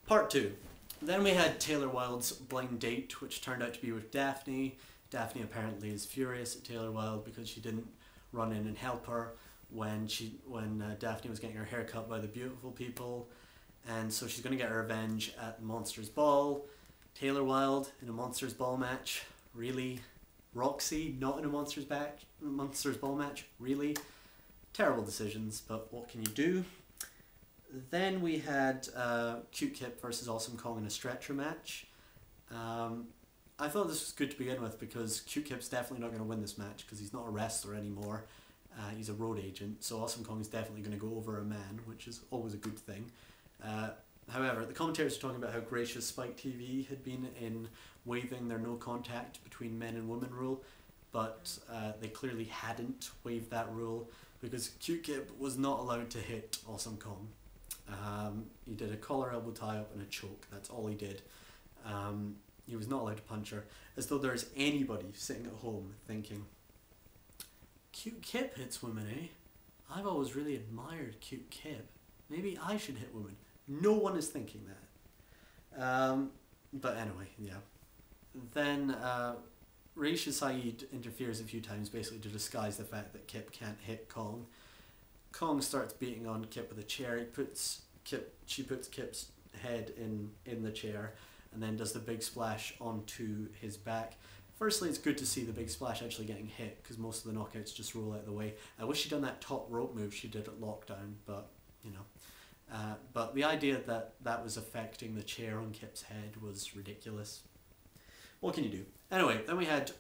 Part 2. Then we had Taylor Wilde's blind date, which turned out to be with Daphne. Daphne apparently is furious at Taylor Wilde because she didn't run in and help her when Daphne was getting her hair cut by the beautiful people, and so she's going to get her revenge at Monsters Ball. Taylor Wilde in a Monsters Ball match, really? Roxy not in a Monsters Ball match, really? Terrible decisions, but what can you do? Then we had Cute Kip versus Awesome Kong in a stretcher match. I thought this was good to begin with because Cute Kip's definitely not going to win this match because he's not a wrestler anymore. He's a road agent, so Awesome Kong is definitely going to go over a man, which is always a good thing. However, the commentators were talking about how gracious Spike TV had been in waiving their no contact between men and women rule, but they clearly hadn't waived that rule because Cute Kip was not allowed to hit Awesome Kong. He did a collar elbow tie up and a choke, that's all he did. He was not allowed to punch her, as though there's anybody sitting at home thinking, Cute Kip hits women, eh? I've always really admired Cute Kip. Maybe I should hit women. No one is thinking that. But anyway, yeah. Then Raisha Saeed interferes a few times, basically to disguise the fact that Kip can't hit Kong. Kong starts beating on Kip with a chair. She puts Kip's head in the chair and then does the big splash onto his back. Firstly, it's good to see the big splash actually getting hit because most of the knockouts just roll out of the way. I wish she'd done that top rope move she did at Lockdown, but you know. But the idea that that was affecting the chair on Kip's head was ridiculous. What can you do? Anyway, then we had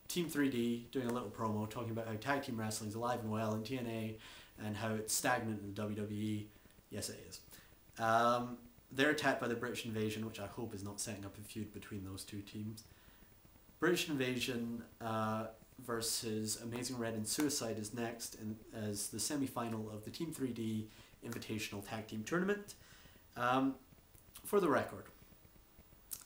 Team 3D doing a little promo talking about how tag team wrestling is alive and well in TNA and how it's stagnant in the WWE. Yes, it is. They're attacked by the British Invasion, which I hope is not setting up a feud between those two teams. British Invasion versus Amazing Red and Suicide is next as the semi-final of the Team 3D Invitational Tag Team Tournament. For the record,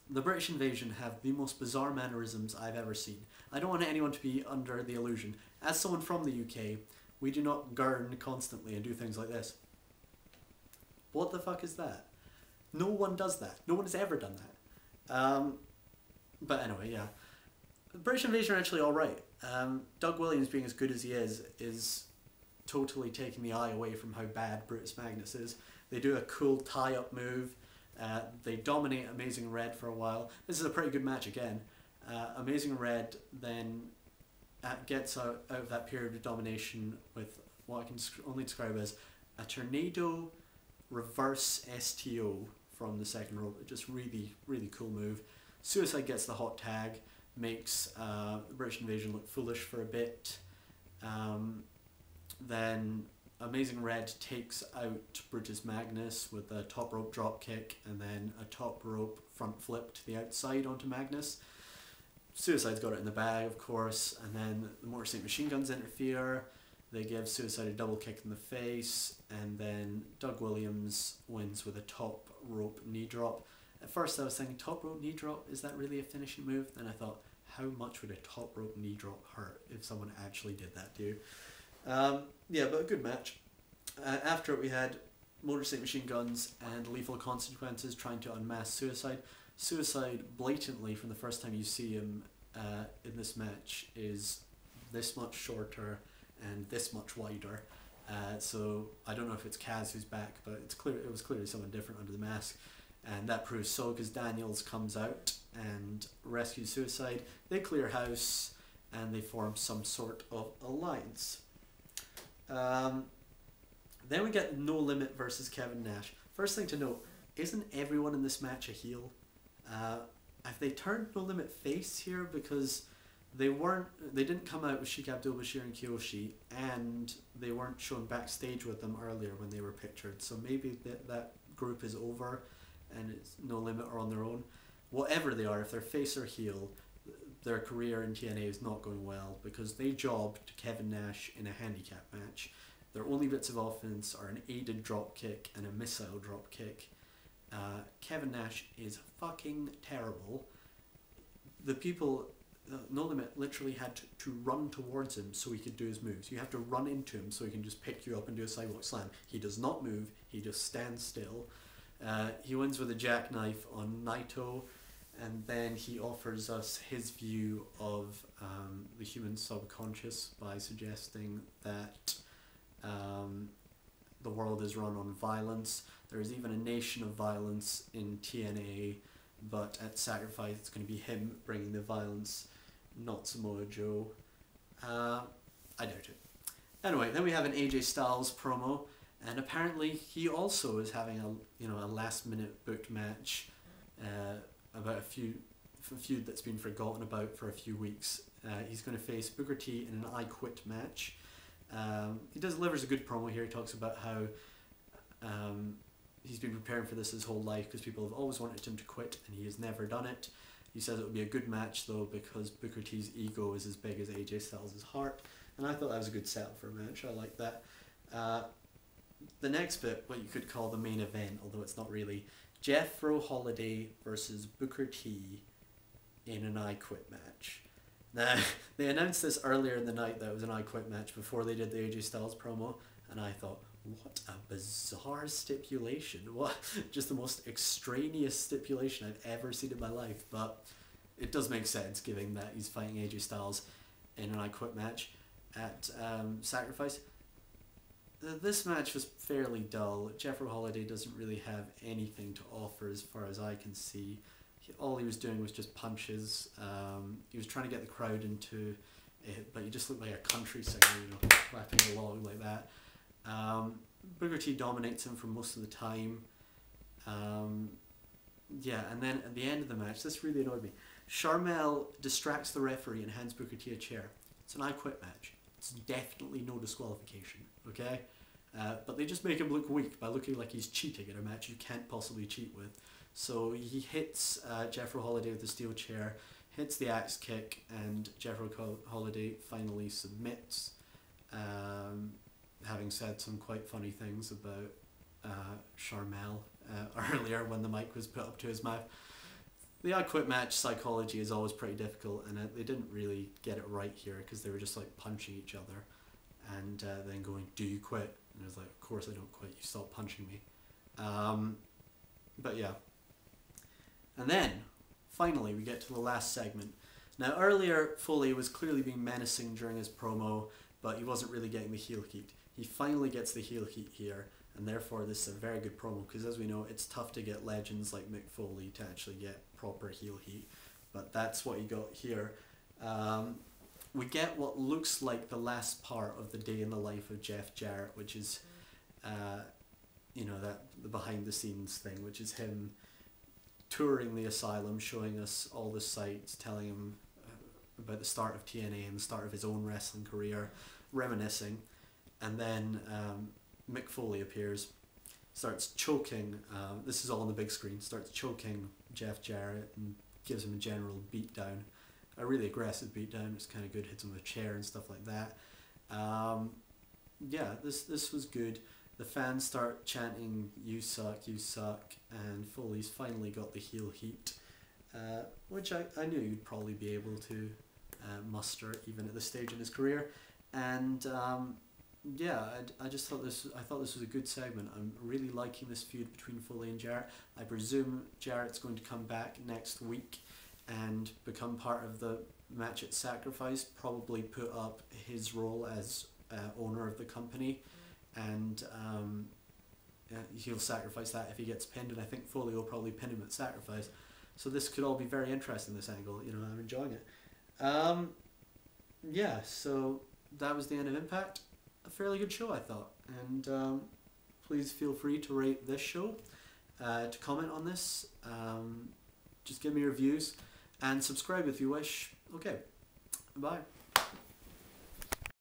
the British Invasion have the most bizarre mannerisms I've ever seen. I don't want anyone to be under the illusion. As someone from the UK, we do not gurn constantly and do things like this. What the fuck is that? No one does that. No one has ever done that. But anyway, yeah. The British Invasion are actually alright. Doug Williams, being as good as he is totally taking the eye away from how bad Brutus Magnus is. They do a cool tie-up move. They dominate Amazing Red for a while. This is a pretty good match again. Amazing Red then gets out of that period of domination with what I can only describe as a tornado reverse STO from the second rope. Just really, really cool move. Suicide gets the hot tag, makes the British Invasion look foolish for a bit. Then Amazing Red takes out Brutus Magnus with a top rope drop kick and then a top rope front flip to the outside onto Magnus. Suicide's got it in the bag, of course, and then the Motor City Machine Guns interfere. They give Suicide a double kick in the face, and then Doug Williams wins with a top rope knee drop. At first I was thinking, top rope knee drop, is that really a finishing move? Then I thought, how much would a top rope knee drop hurt if someone actually did that to you? Yeah, but a good match. After it we had Motor City Machine Guns and Lethal Consequences trying to unmask Suicide. Suicide, blatantly, from the first time you see him in this match, is this much shorter and this much wider. So I don't know if it's Kaz who's back, but it was clearly someone different under the mask. And that proves so because Daniels comes out and rescues Suicide. They clear house and they form some sort of alliance. Then we get No Limit versus Kevin Nash. First thing to note, isn't everyone in this match a heel? Have they turned No Limit face here? Because they didn't come out with Sheik Abdul-Bashir and Kiyoshi, and they weren't shown backstage with them earlier when they were pictured. So maybe that group is over and it's No Limit are on their own. Whatever they are, if they're face or heel, their career in TNA is not going well because they jobbed Kevin Nash in a handicap match. Their only bits of offense are an aided drop kick and a missile drop kick. Kevin Nash is fucking terrible. The people, No Limit literally had to run towards him so he could do his moves. You have to run into him so he can just pick you up and do a sidewalk slam. He does not move, he just stands still. He wins with a jackknife on Naito, and then he offers us his view of the human subconscious by suggesting that the world is run on violence. There is even a nation of violence in TNA, but at Sacrifice it's going to be him bringing the violence, not Samoa Joe. I doubt it. Anyway, then we have an AJ Styles promo, and apparently he also is having a last minute booked match about a feud that's been forgotten about for a few weeks. He's going to face Booker T in an I Quit match. He delivers a good promo here. He talks about how he's been preparing for this his whole life because people have always wanted him to quit and he has never done it. He says it would be a good match though because Booker T's ego is as big as AJ Styles' heart, and I thought that was a good setup for a match. I like that. The next bit, what you could call the main event, although it's not really, Jethro Holiday versus Booker T in an I Quit match. Now, they announced this earlier in the night that it was an I Quit match before they did the AJ Styles promo, and I thought, what a bizarre stipulation. What, just the most extraneous stipulation I've ever seen in my life, but it does make sense given that he's fighting AJ Styles in an I Quit match at Sacrifice. This match was fairly dull. Jethro Holiday doesn't really have anything to offer as far as I can see. All he was doing was just punches. He was trying to get the crowd into it, but he just looked like a country singer, clapping along like that. Booker T dominates him for most of the time. Yeah, and then at the end of the match, this really annoyed me. Sharmell distracts the referee and hands Booker T a chair. It's an I Quit match. It's definitely no disqualification, okay? But they just make him look weak by looking like he's cheating in a match you can't possibly cheat with. So he hits Jethro Holiday with the steel chair, hits the axe kick, and Jethro Holiday finally submits, having said some quite funny things about Sharmell earlier when the mic was put up to his mouth. The I Quit match psychology is always pretty difficult, and they didn't really get it right here because they were just like punching each other and then going, "Do you quit?" And I was like, "Of course I don't quit, you stop punching me." But yeah. And then, finally, we get to the last segment. Now earlier, Foley was clearly being menacing during his promo, but he wasn't really getting the heel heat. He finally gets the heel heat here, and therefore this is a very good promo, because as we know, it's tough to get legends like Mick Foley to actually get proper heel heat, but that's what he got here. We get what looks like the last part of the day in the life of Jeff Jarrett, which is, that the behind the scenes thing, which is him touring the asylum, showing us all the sights, telling him about the start of TNA and the start of his own wrestling career, reminiscing, and then Mick Foley appears, starts choking, this is all on the big screen, starts choking Jeff Jarrett and gives him a general beatdown, a really aggressive beatdown. It's kind of good, hits him with a chair and stuff like that. Yeah, this was good. The fans start chanting, "You suck, you suck," and Foley's finally got the heel heat, which I knew he'd probably be able to muster even at this stage in his career. And yeah, I thought this was a good segment. I'm really liking this feud between Foley and Jarrett. I presume Jarrett's going to come back next week and become part of the match at Sacrifice, probably put up his role as owner of the company, and he'll sacrifice that if he gets pinned, and I think Foley will probably pin him at Sacrifice. So this could all be very interesting, this angle. I'm enjoying it. Yeah, so that was the end of Impact. A fairly good show, I thought, and please feel free to rate this show, to comment on this, just give me your views, and subscribe if you wish. Okay, bye.